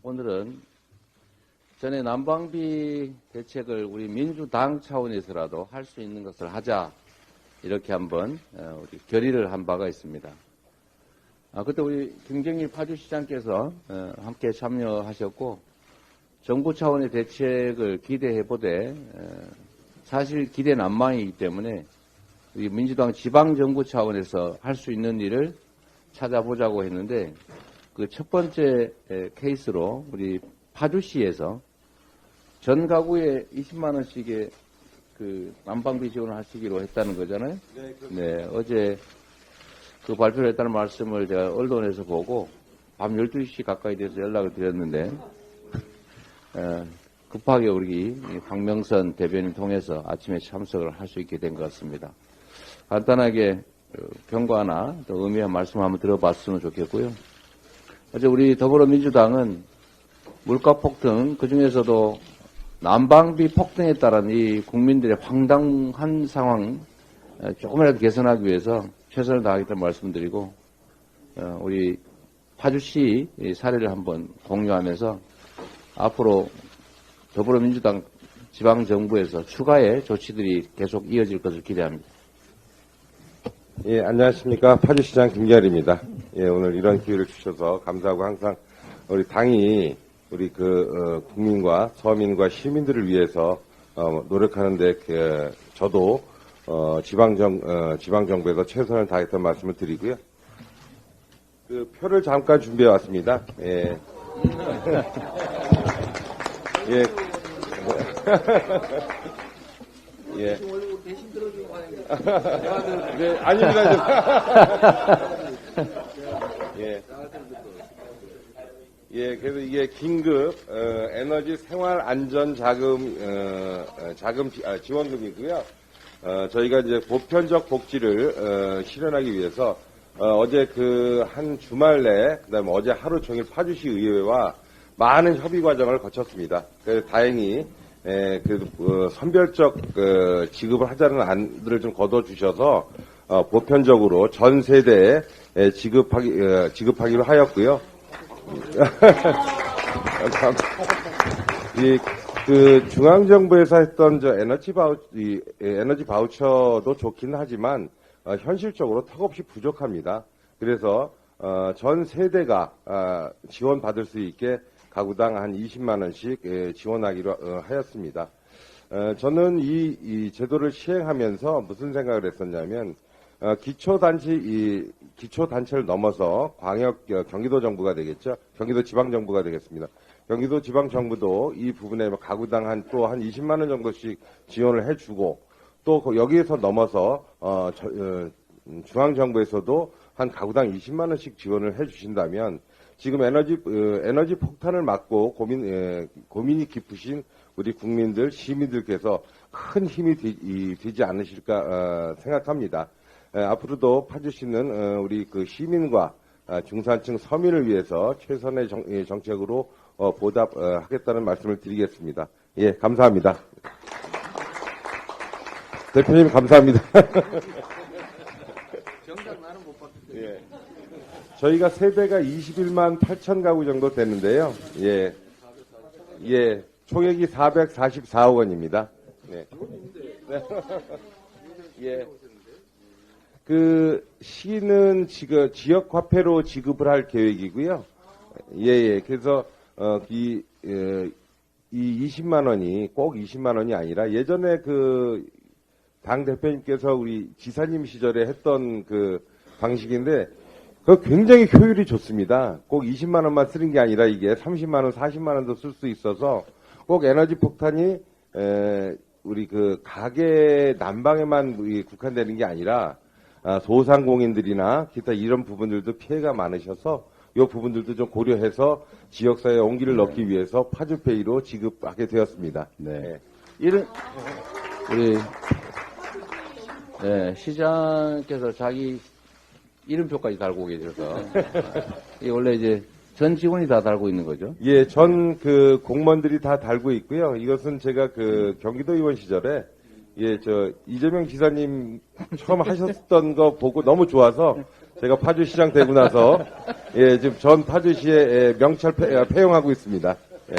오늘은 전에 난방비 대책을 우리 민주당 차원에서라도 할 수 있는 것을 하자 이렇게 한번 우리 결의를 한 바가 있습니다. 그때 우리 김경일 파주시장께서 함께 참여하셨고 정부 차원의 대책을 기대해보되 사실 기대 난망이기 때문에 우리 민주당 지방정부 차원에서 할 수 있는 일을 찾아보자고 했는데 그 첫 번째 케이스로 우리 파주시에서 전 가구에 20만 원씩의 그 난방비 지원을 하시기로 했다는 거잖아요. 네, 네, 어제 그 발표를 했다는 말씀을 제가 언론에서 보고 밤 12시 가까이 돼서 연락을 드렸는데 급하게 우리 황명선 대변인 통해서 아침에 참석을 할 수 있게 된 것 같습니다. 간단하게 경과나 또 의미한 말씀 한번 들어봤으면 좋겠고요. 어제 우리 더불어민주당은 물가 폭등, 그중에서도 난방비 폭등에 따른 이 국민들의 황당한 상황 조금이라도 개선하기 위해서 최선을 다하겠다는 말씀드리고 우리 파주시 사례를 한번 공유하면서 앞으로 더불어민주당 지방정부에서 추가의 조치들이 계속 이어질 것을 기대합니다. 예, 안녕하십니까. 파주시장 김기열입니다. 예, 오늘 이런 기회를 주셔서 감사하고 항상 우리 당이 우리 국민과 서민과 시민들을 위해서 노력하는데 저도 지방정부에서 최선을 다했던 말씀을 드리고요. 그 표를 잠깐 준비해 왔습니다. 예. 예. 예. 대신 들어주고 네, 아닙니다. 예. 예, 그래서 이게 긴급 에너지 생활 안전 자금 지원금이고요. 저희가 이제 보편적 복지를 실현하기 위해서 어제 한 주말 내 그다음에 어제 하루 종일 파주시 의회와 많은 협의 과정을 거쳤습니다. 그래서 다행히 그래도 선별적 지급을 하자는 안들을 좀 거둬주셔서 보편적으로 전 세대에 지급하기로 하였고요. 중앙정부에서 했던 에너지 바우처도 좋긴 하지만 현실적으로 턱없이 부족합니다. 그래서 전 세대가 지원받을 수 있게 가구당 한 20만 원씩 지원하기로 하였습니다. 저는 이 제도를 시행하면서 무슨 생각을 했었냐면 기초단체를 넘어서 경기도 정부가 되겠죠. 경기도 지방정부가 되겠습니다. 경기도 지방정부도 이 부분에 가구당 또 한 20만 원 정도씩 지원을 해주고 또 여기에서 넘어서 중앙정부에서도 한 가구당 20만 원씩 지원을 해주신다면 지금 에너지 폭탄을 막고 고민이 깊으신 우리 국민들, 시민들께서 큰 힘이 되지 않으실까 생각합니다. 앞으로도 파주시는 우리 시민과 중산층 서민을 위해서 최선의 정책으로 보답하겠다는 말씀을 드리겠습니다. 예, 감사합니다. 대표님 감사합니다. 정작 나는 못 봤는데. 예. 저희가 세대가 21만 8천 가구 정도 되는데요. 예. 예. 총액이 444억 원입니다. 네. 예. 시는 지역 화폐로 지급을 할 계획이고요. 예. 그래서, 이 20만 원이 꼭 20만 원이 아니라 예전에 당 대표님께서 우리 지사님 시절에 했던 방식인데, 굉장히 효율이 좋습니다. 꼭 20만 원만 쓰는 게 아니라 이게 30만 원, 40만 원도 쓸 수 있어서 꼭 에너지 폭탄이 우리 가게 난방에만 국한되는 게 아니라 소상공인들이나 기타 이런 부분들도 피해가 많으셔서 이 부분들도 좀 고려해서 지역사회에 온기를 넣기 위해서 파주페이로 지급하게 되었습니다. 네. 우리 시장께서 자기 이름표까지 달고 계셔서 이게 원래 이제 전 직원이 다 달고 있는 거죠? 예, 전 공무원들이 다 달고 있고요. 이것은 제가 경기도 의원 시절에 이재명 지사님 처음 하셨던 거 보고 너무 좋아서 제가 파주시장 되고 나서 예, 지금 전 파주시에 예, 명찰 폐용하고 있습니다. 예.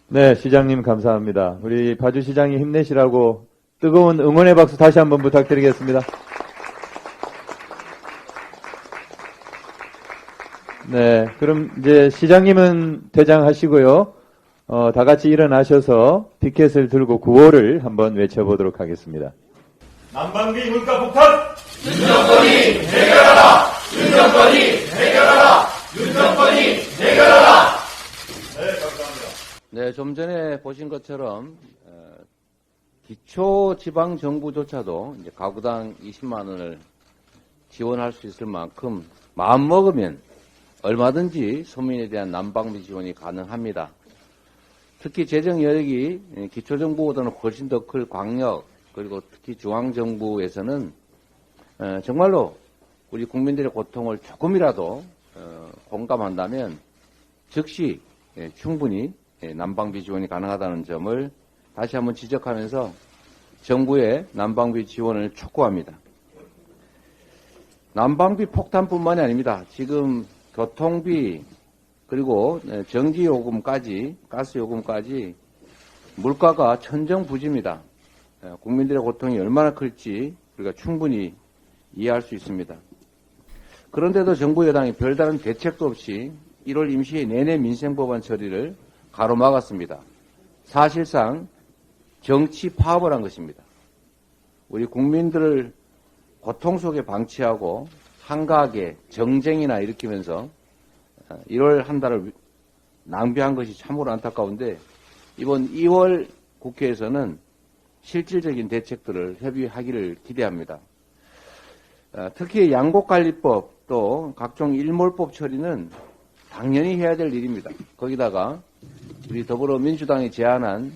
네, 시장님 감사합니다. 우리 파주시장이 힘내시라고 뜨거운 응원의 박수 다시 한번 부탁드리겠습니다. 네, 그럼 이제 시장님은 퇴장하시고요. 다 같이 일어나셔서 피켓을 들고 구호를 한번 외쳐보도록 하겠습니다. 난방비 물가 폭탄! 윤정권이 해결하라! 윤정권이 해결하라! 윤정권이 해결하라! 네, 감사합니다. 네, 좀 전에 보신 것처럼 기초지방정부조차도 이제 가구당 20만 원을 지원할 수 있을 만큼 마음 먹으면 얼마든지 서민에 대한 난방비 지원이 가능합니다. 특히 재정 여력이 기초정부보다는 훨씬 더 클 광역 그리고 특히 중앙정부에서는 정말로 우리 국민들의 고통을 조금이라도 공감한다면 즉시 충분히 난방비 지원이 가능하다는 점을 다시 한번 지적하면서 정부의 난방비 지원을 촉구합니다. 난방비 폭탄뿐만이 아닙니다. 지금 교통비 그리고 전기요금까지 가스요금까지 물가가 천정부지입니다. 국민들의 고통이 얼마나 클지 우리가 충분히 이해할 수 있습니다. 그런데도 정부 여당이 별다른 대책도 없이 1월 임시회 내내 민생법안 처리를 가로막았습니다. 사실상 정치 파업을 한 것입니다. 우리 국민들을 고통 속에 방치하고 한가하게 정쟁이나 일으키면서 1월 한 달을 낭비한 것이 참으로 안타까운데 이번 2월 국회에서는 실질적인 대책들을 협의하기를 기대합니다. 특히 양곡관리법 또 각종 일몰법 처리는 당연히 해야 될 일입니다. 거기다가 우리 더불어민주당이 제안한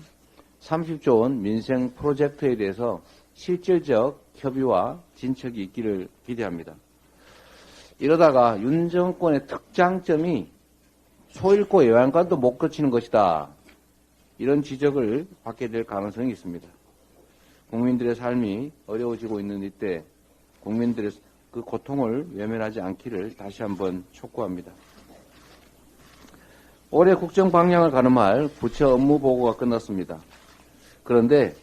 30조 원 민생 프로젝트에 대해서 실질적 협의와 진척이 있기를 기대합니다. 이러다가 윤 정권의 특장점이 소잃고 요양관도 못 거치는 것이다. 이런 지적을 받게 될 가능성이 있습니다. 국민들의 삶이 어려워지고 있는 이때 국민들의 그 고통을 외면하지 않기를 다시 한번 촉구합니다. 올해 국정 방향을 가늠할 부처 업무 보고가 끝났습니다. 그런데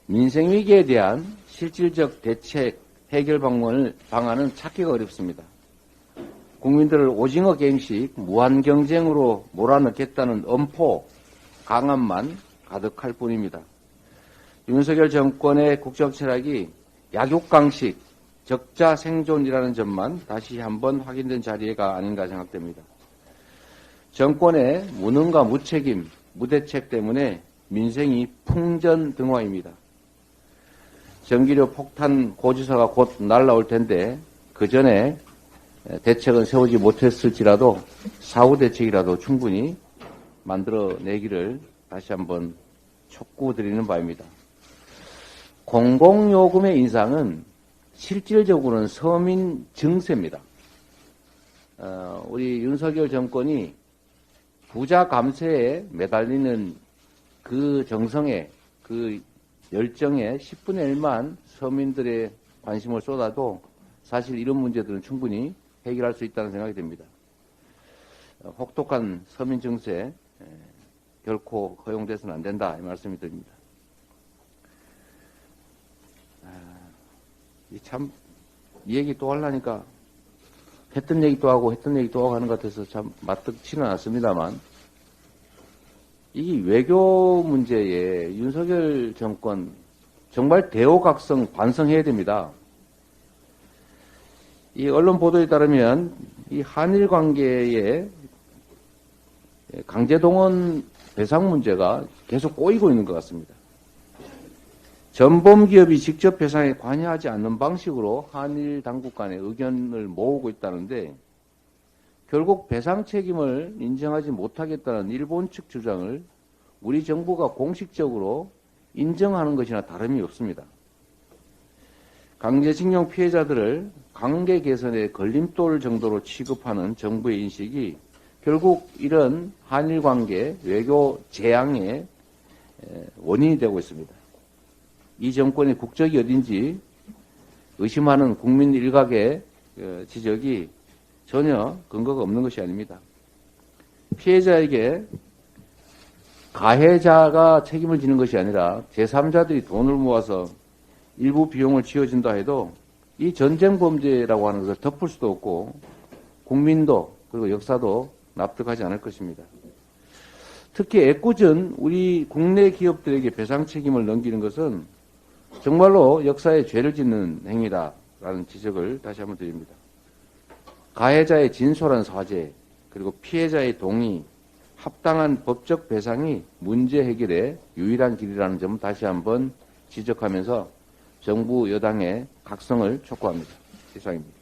민생위기에 대한 실질적 대책 해결 방안은 찾기가 어렵습니다. 국민들을 오징어 게임식 무한 경쟁으로 몰아넣겠다는 엄포, 강압만 가득할 뿐입니다. 윤석열 정권의 국정 철학이 약육강식, 적자 생존이라는 점만 다시 한번 확인된 자리가 아닌가 생각됩니다. 정권의 무능과 무책임, 무대책 때문에 민생이 풍전등화입니다. 전기료 폭탄 고지서가 곧 날라올 텐데 그 전에 대책은 세우지 못했을지라도 사후 대책이라도 충분히 만들어내기를 다시 한번 촉구드리는 바입니다. 공공요금의 인상은 실질적으로는 서민 증세입니다. 우리 윤석열 정권이 부자 감세에 매달리는 그 정성에 그 열정에 10분의 1만 서민들의 관심을 쏟아도 사실 이런 문제들은 충분히 해결할 수 있다는 생각이 듭니다. 혹독한 서민 증세 결코 허용돼서는 안 된다 이 말씀이 드립니다. 참 이 얘기 또 하려니까 했던 얘기 또 하고 했던 얘기 또 하고 하는 것 같아서 참 맞듣지는 않습니다만 이 외교 문제에 윤석열 정권 정말 대호각성 반성해야 됩니다. 이 언론 보도에 따르면 이 한일 관계에 강제동원 배상 문제가 계속 꼬이고 있는 것 같습니다. 전범 기업이 직접 배상에 관여하지 않는 방식으로 한일 당국 간의 의견을 모으고 있다는데 결국 배상 책임을 인정하지 못하겠다는 일본 측 주장을 우리 정부가 공식적으로 인정하는 것이나 다름이 없습니다. 강제징용 피해자들을 관계 개선의 걸림돌 정도로 취급하는 정부의 인식이 결국 이런 한일 관계 외교 재앙의 원인이 되고 있습니다. 이 정권의 국적이 어딘지 의심하는 국민 일각의 지적이 전혀 근거가 없는 것이 아닙니다. 피해자에게 가해자가 책임을 지는 것이 아니라 제3자들이 돈을 모아서 일부 비용을 지어준다 해도 이 전쟁 범죄라고 하는 것을 덮을 수도 없고 국민도 그리고 역사도 납득하지 않을 것입니다. 특히 애꿎은 우리 국내 기업들에게 배상 책임을 넘기는 것은 정말로 역사에 죄를 짓는 행위다라는 지적을 다시 한번 드립니다. 가해자의 진솔한 사죄 그리고 피해자의 동의, 합당한 법적 배상이 문제 해결의 유일한 길이라는 점을 다시 한번 지적하면서 정부 여당의 각성을 촉구합니다. 이상입니다.